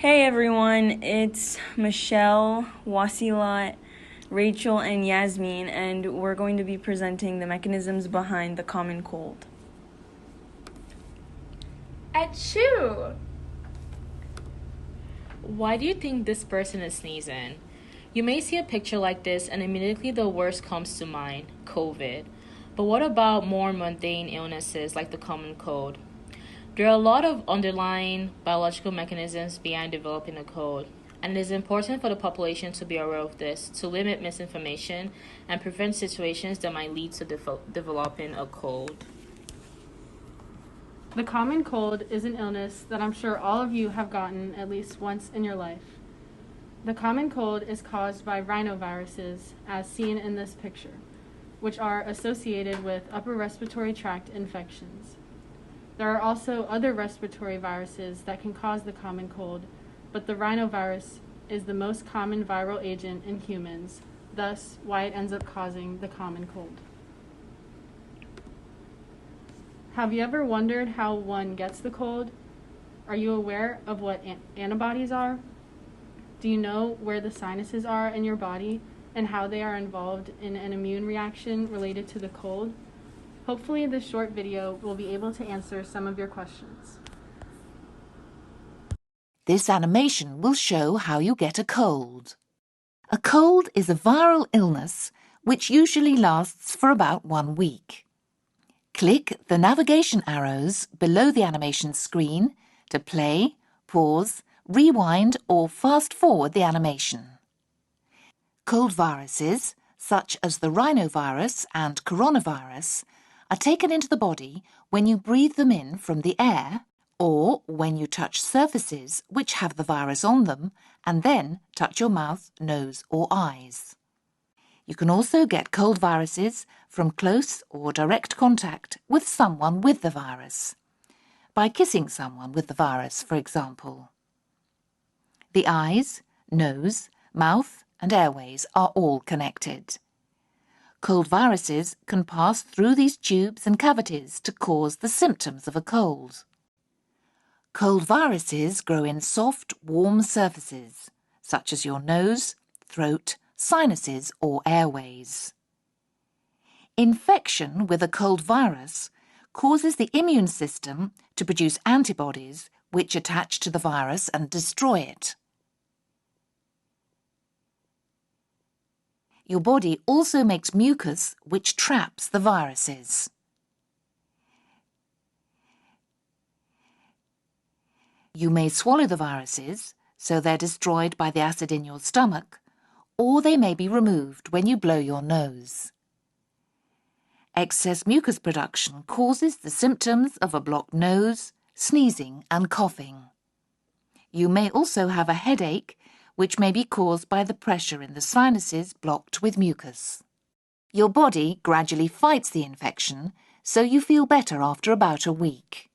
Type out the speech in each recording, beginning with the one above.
Hey everyone, it's Michelle, Wasilat, Rachel, and Yasmin, and we're going to be presenting the mechanisms behind the common cold. Achoo! Why do you think this person is sneezing? You may see a picture like this and immediately the worst comes to mind, COVID. But what about more mundane illnesses like the common cold? There are a lot of underlying biological mechanisms behind developing a cold, and it is important for the population to be aware of this to limit misinformation and prevent situations that might lead to developing a cold. The common cold is an illness that I'm sure all of you have gotten at least once in your life. The common cold is caused by rhinoviruses, as seen in this picture, which are associated with upper respiratory tract infections. There are also other respiratory viruses that can cause the common cold, but the rhinovirus is the most common viral agent in humans, thus why it ends up causing the common cold. Have you ever wondered how one gets the cold? Are you aware of what antibodies are? Do you know where the sinuses are in your body and how they are involved in an immune reaction related to the cold? Hopefully this short video will be able to answer some of your questions. This animation will show how you get a cold. A cold is a viral illness which usually lasts for about 1 week. Click the navigation arrows below the animation screen to play, pause, rewind or fast forward the animation. Cold viruses, such as the rhinovirus and coronavirus, are taken into the body when you breathe them in from the air or when you touch surfaces which have the virus on them and then touch your mouth, nose or eyes. You can also get cold viruses from close or direct contact with someone with the virus, by kissing someone with the virus, for example. The eyes, nose, mouth and airways are all connected. Cold viruses can pass through these tubes and cavities to cause the symptoms of a cold. Cold viruses grow in soft, warm surfaces, such as your nose, throat, sinuses or airways. Infection with a cold virus causes the immune system to produce antibodies which attach to the virus and destroy it. Your body also makes mucus which traps the viruses. You may swallow the viruses, so they're destroyed by the acid in your stomach, or they may be removed when you blow your nose. Excess mucus production causes the symptoms of a blocked nose, sneezing and coughing. You may also have a headache, which may be caused by the pressure in the sinuses blocked with mucus. Your body gradually fights the infection, so you feel better after about a week.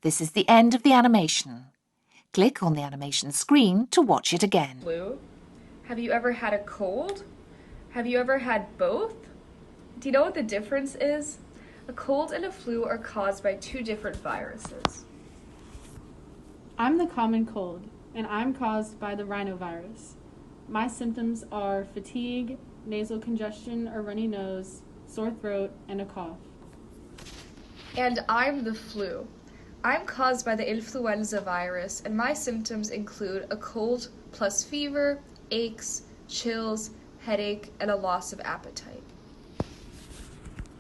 This is the end of the animation. Click on the animation screen to watch it again. Flu? Have you ever had a cold? Have you ever had both? Do you know what the difference is? A cold and a flu are caused by two different viruses. I'm the common cold, and I'm caused by the rhinovirus. My symptoms are fatigue, nasal congestion or runny nose, sore throat, and a cough. And I'm the flu. I'm caused by the influenza virus, and my symptoms include a cold plus fever, aches, chills, headache, and a loss of appetite.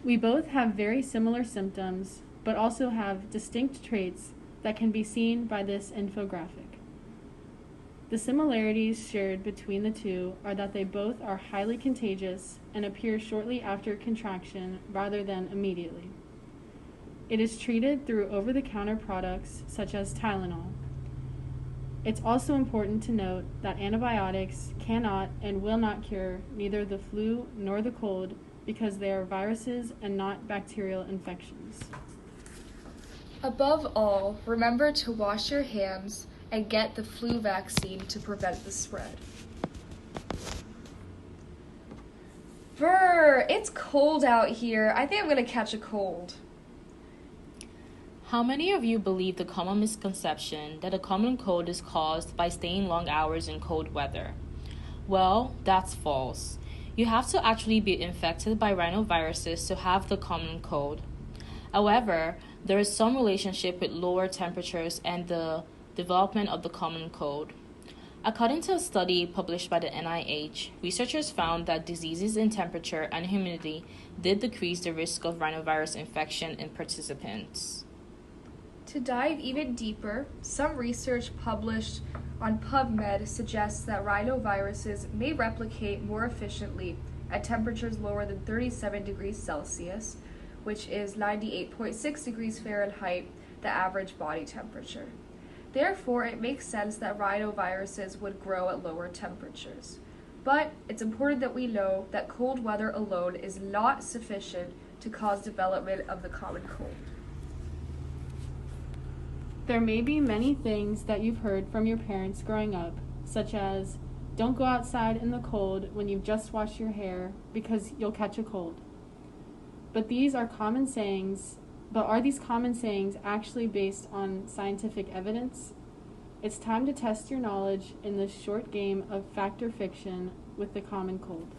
We both have very similar symptoms, but also have distinct traits that can be seen by this infographic. The similarities shared between the two are that they both are highly contagious and appear shortly after contraction rather than immediately. It is treated through over-the-counter products such as Tylenol. It's also important to note that antibiotics cannot and will not cure neither the flu nor the cold because they are viruses and not bacterial infections. Above all, remember to wash your hands and get the flu vaccine to prevent the spread. Brr, it's cold out here. I think I'm gonna catch a cold. How many of you believe the common misconception that a common cold is caused by staying long hours in cold weather? Well, that's false. You have to actually be infected by rhinoviruses to have the common cold. However, there is some relationship with lower temperatures and the development of the common cold. According to a study published by the NIH, researchers found that diseases in temperature and humidity did decrease the risk of rhinovirus infection in participants. To dive even deeper, some research published on PubMed suggests that rhinoviruses may replicate more efficiently at temperatures lower than 37 degrees Celsius, which is 98.6 degrees Fahrenheit, the average body temperature. Therefore, it makes sense that rhinoviruses would grow at lower temperatures. But it's important that we know that cold weather alone is not sufficient to cause development of the common cold. There may be many things that you've heard from your parents growing up, such as, don't go outside in the cold when you've just washed your hair because you'll catch a cold. But are these common sayings actually based on scientific evidence? It's time to test your knowledge in this short game of fact or fiction with the common cold.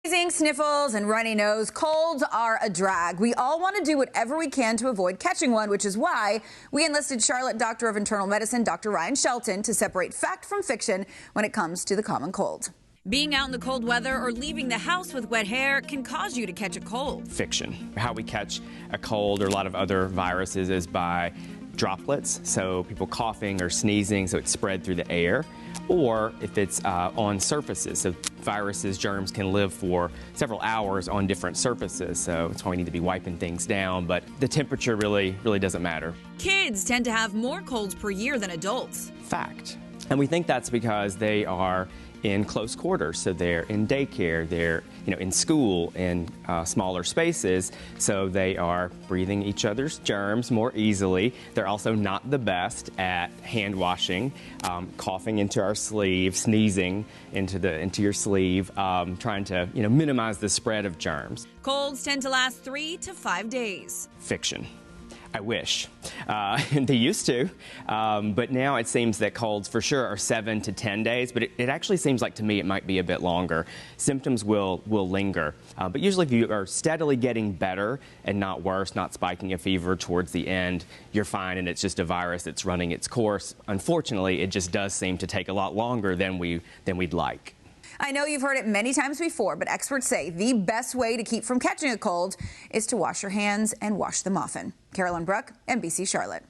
Sneezing, sniffles, and runny nose, colds are a drag. We all want to do whatever we can to avoid catching one, which is why we enlisted Charlotte Doctor of Internal Medicine, Dr. Ryan Shelton, to separate fact from fiction when it comes to the common cold. Being out in the cold weather or leaving the house with wet hair can cause you to catch a cold. Fiction. How we catch a cold or a lot of other viruses is by droplets, so people coughing or sneezing, so it's spread through the air, or if it's on surfaces. So viruses, germs can live for several hours on different surfaces, so that's why we need to be wiping things down, but the temperature really doesn't matter. Kids tend to have more colds per year than adults. Fact. And we think that's because they are in close quarters, so they're in daycare, they're in school, in smaller spaces, so they are breathing each other's germs more easily. They're also not the best at hand washing, coughing into our sleeve, sneezing into your sleeve, trying to minimize the spread of germs. Colds tend to last 3 to 5 days. Fiction. I wish. They used to, but now it seems that colds for sure are 7 to 10 days, but it actually seems like to me it might be a bit longer. Symptoms will linger, but usually if you are steadily getting better and not worse, not spiking a fever towards the end, you're fine and it's just a virus that's running its course. Unfortunately, it just does seem to take a lot longer than we'd like. I know you've heard it many times before, but experts say the best way to keep from catching a cold is to wash your hands and wash them often. Carolyn Bruck, NBC Charlotte.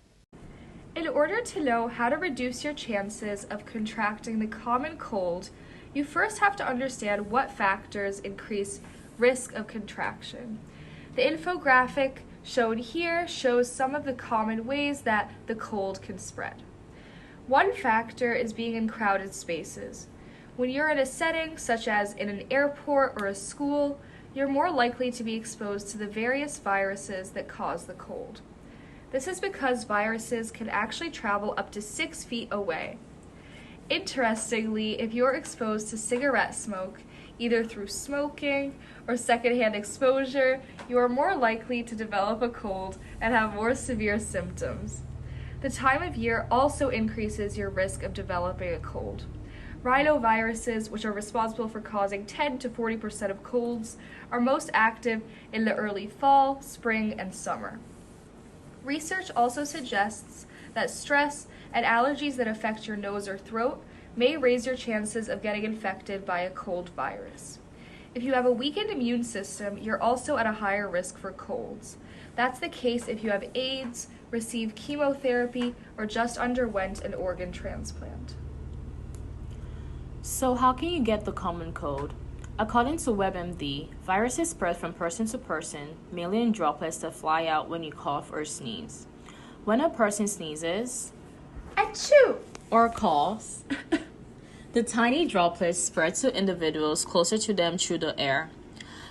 In order to know how to reduce your chances of contracting the common cold, you first have to understand what factors increase risk of contraction. The infographic shown here shows some of the common ways that the cold can spread. One factor is being in crowded spaces. When you're in a setting, such as in an airport or a school, you're more likely to be exposed to the various viruses that cause the cold. This is because viruses can actually travel up to 6 feet away. Interestingly, if you're exposed to cigarette smoke, either through smoking or secondhand exposure, you are more likely to develop a cold and have more severe symptoms. The time of year also increases your risk of developing a cold. Rhinoviruses, which are responsible for causing 10 to 40% of colds, are most active in the early fall, spring, and summer. Research also suggests that stress and allergies that affect your nose or throat may raise your chances of getting infected by a cold virus. If you have a weakened immune system, you're also at a higher risk for colds. That's the case if you have AIDS, received chemotherapy, or just underwent an organ transplant. So how can you get the common cold? According to WebMD, viruses spread from person to person, mainly in droplets that fly out when you cough or sneeze. When a person sneezes, Achoo! or coughs, the tiny droplets spread to individuals closer to them through the air.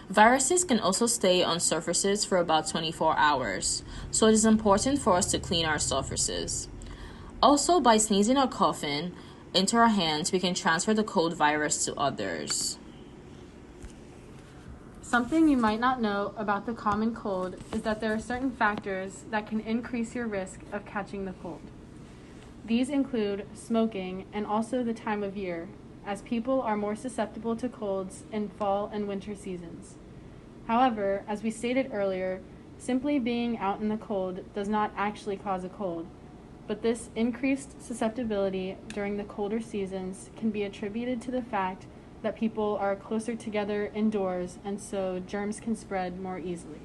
Viruses can also stay on surfaces for about 24 hours, so it is important for us to clean our surfaces. Also, by sneezing or coughing into our hands, we can transfer the cold virus to others. Something you might not know about the common cold is that there are certain factors that can increase your risk of catching the cold. These include smoking and also the time of year, as people are more susceptible to colds in fall and winter seasons. However, as we stated earlier, simply being out in the cold does not actually cause a cold, but this increased susceptibility during the colder seasons can be attributed to the fact that people are closer together indoors and so germs can spread more easily.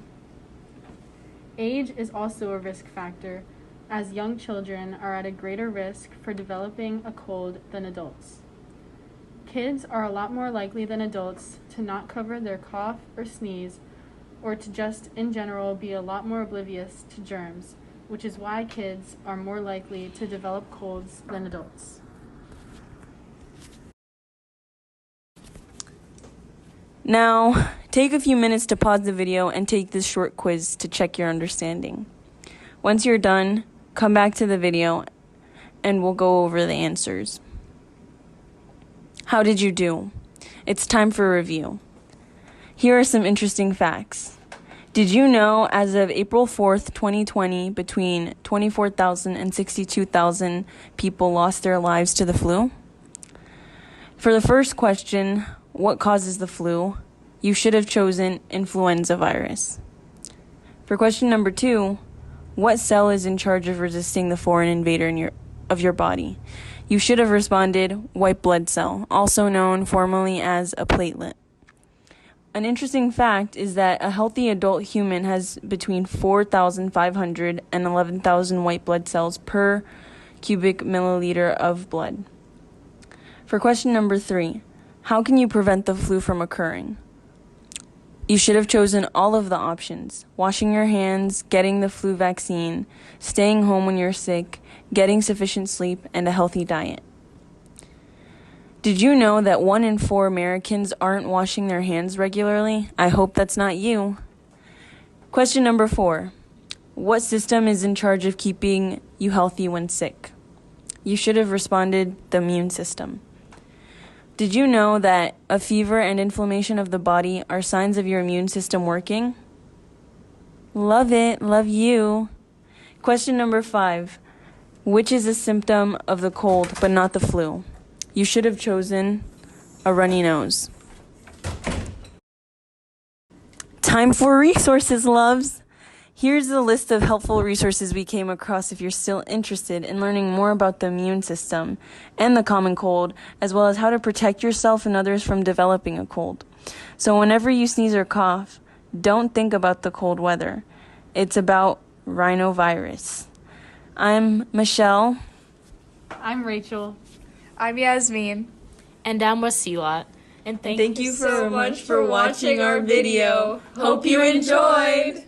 Age is also a risk factor, as young children are at a greater risk for developing a cold than adults. Kids are a lot more likely than adults to not cover their cough or sneeze, or to just in general be a lot more oblivious to germs, which is why kids are more likely to develop colds than adults. Now, take a few minutes to pause the video and take this short quiz to check your understanding. Once you're done, come back to the video and we'll go over the answers. How did you do? It's time for a review. Here are some interesting facts. Did you know as of April 4th, 2020, between 24,000 and 62,000 people lost their lives to the flu? For the first question, what causes the flu? You should have chosen influenza virus. For question number 2, what cell is in charge of resisting the foreign invader of your body? You should have responded white blood cell, also known formally as a platelet. An interesting fact is that a healthy adult human has between 4,500 and 11,000 white blood cells per cubic milliliter of blood. For question number 3, how can you prevent the flu from occurring? You should have chosen all of the options: washing your hands, getting the flu vaccine, staying home when you're sick, getting sufficient sleep, and a healthy diet. Did you know that 1 in 4 Americans aren't washing their hands regularly? I hope that's not you. Question number 4. What system is in charge of keeping you healthy when sick? You should have responded the immune system. Did you know that a fever and inflammation of the body are signs of your immune system working? Love it. Love you. Question number 5. Which is a symptom of the cold but not the flu? You should have chosen a runny nose. Time for resources, loves. Here's a list of helpful resources we came across if you're still interested in learning more about the immune system and the common cold, as well as how to protect yourself and others from developing a cold. So whenever you sneeze or cough, don't think about the cold weather. It's about rhinovirus. I'm Michelle. I'm Rachel. I'm Yasmin. And I'm Wasila. And Thank you so much for watching our video. Hope you enjoyed!